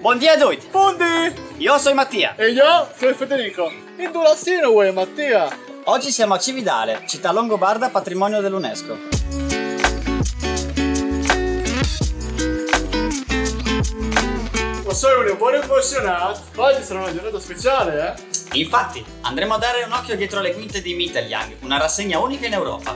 Buongiorno a tutti! Buondì! Io sono Mattia. E io sono Federico. In Dulassino, uè, Mattia. Oggi siamo a Cividale, città longobarda patrimonio dell'UNESCO. Ma sono un buon emozionato. Oggi sarà una giornata speciale, Infatti, andremo a dare un occhio dietro le quinte di Mittelyoung, una rassegna unica in Europa.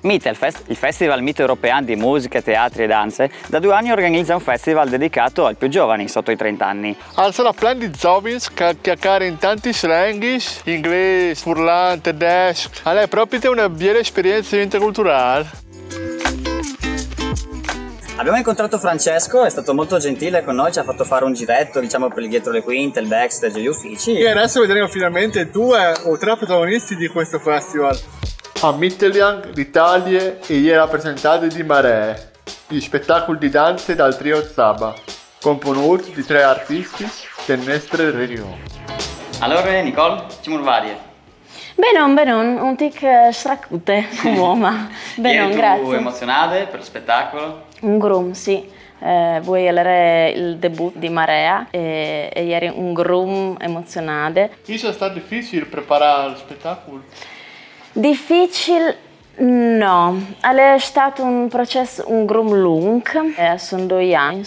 Mittelfest, il festival mito europeo di musica, teatri e danze, da 2 anni organizza un festival dedicato ai più giovani, sotto i 30 anni. Sono plan di jovens che chiacchierano in tanti slangs, inglese, furlan, tedesco. È proprio una bella esperienza interculturale. Abbiamo incontrato Francesco, è stato molto gentile con noi, ci ha fatto fare un giretto, diciamo, per il dietro le quinte, il backstage, gli uffici. E adesso vedremo finalmente 2 o 3 protagonisti di questo festival. A Mittelyoung l'Italia e gli rappresentanti di Marea, gli spettacoli di danze dal trio Zaba, componuti di 3 artisti del nostro regione. Allora, Nicole, ci murvarie? Benon, un tic stracute, uomo. Benon, grazie. Tu emozionate per lo spettacolo? Un groom, sì. Voi era il debutto di Marea e ieri un groom emozionante. È stato difficile preparare lo spettacolo? Difficile no, è stato un processo, un groom lungo. Sono 2 anni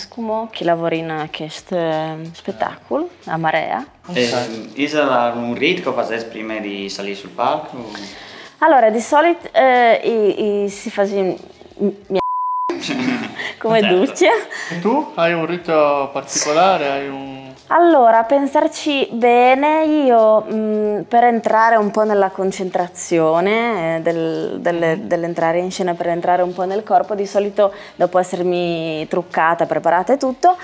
che lavoro in questo spettacolo a Marea. Era un rito che facevi prima di salire sul palco? Allora, di solito si faceva come certo. Duce. E tu hai un rito particolare? Hai un... Allora, a pensarci bene, io per entrare un po' nella concentrazione, dell'entrare in scena, per entrare un po' nel corpo, di solito dopo essermi truccata, preparata e tutto,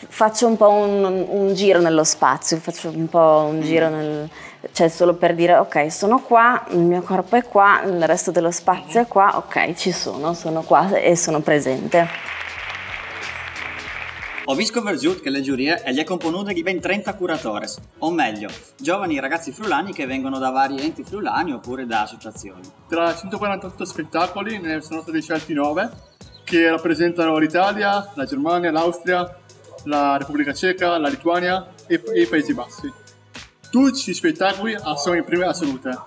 faccio un po' un giro nello spazio, faccio un po' un giro cioè solo per dire ok, sono qua, il mio corpo è qua, il resto dello spazio è qua, ok, sono qua e sono presente. Ho visto che le giurie è componuta di ben 30 curatores, o meglio, giovani ragazzi friulani che vengono da vari enti friulani oppure da associazioni. Tra 148 spettacoli ne sono stati scelti 9 che rappresentano l'Italia, la Germania, l'Austria, la Repubblica Ceca, la Lituania e i Paesi Bassi. Tutti gli spettacoli sono in prima assoluta.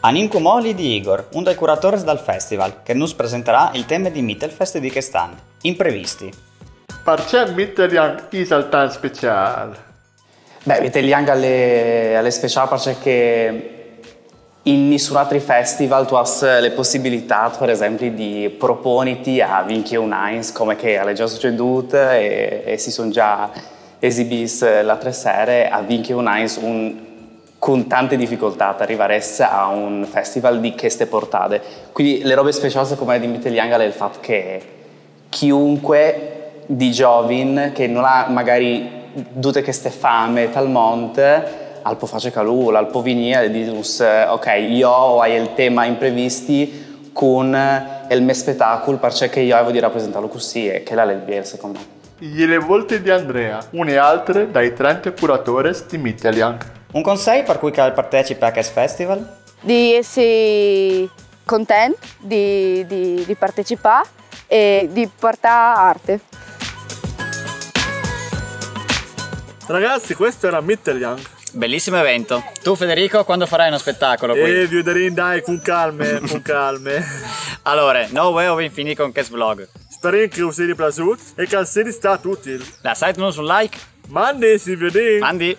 Aninco Moli di Igor, un dei curatori del festival, che nos presenterà il tema di Mittelfest di quest'anno, imprevisti. Perché Mittelyoung è tan speciale? Mittelyoung è speciale perché in nessun altro festival tu hai le possibilità, per esempio, di proponiti a vincere un Heinz, come che è già succeduto e si sono già esibiti l'altra sera a vincere un Heinz con tante difficoltà per arrivare a un festival di queste portate. Quindi le robe speciali come di Mittelyoung è il fatto che chiunque di giovani che non ha magari tutte queste fame tal monte al può fare calù, al può venire e dire ok, io ho il tema imprevisti con il mio spettacolo perché io voglio rappresentarlo così e che è il bello secondo me. Le volte di Andrea, une e altre dai 30 curatori di Mittelyoung. Un consiglio per cui partecipa a questo festival? Di essere contenti di partecipare e di portare arte. Ragazzi, questo era Mittelyoung. Bellissimo evento. Tu Federico, quando farai uno spettacolo qui? Vi vedremo dai, con calme. Allora, no way finire con questo vlog. Spero che vi sia piaciuto e che sia stato utile. Lasciate un like. Mandi, si vede. Mandi.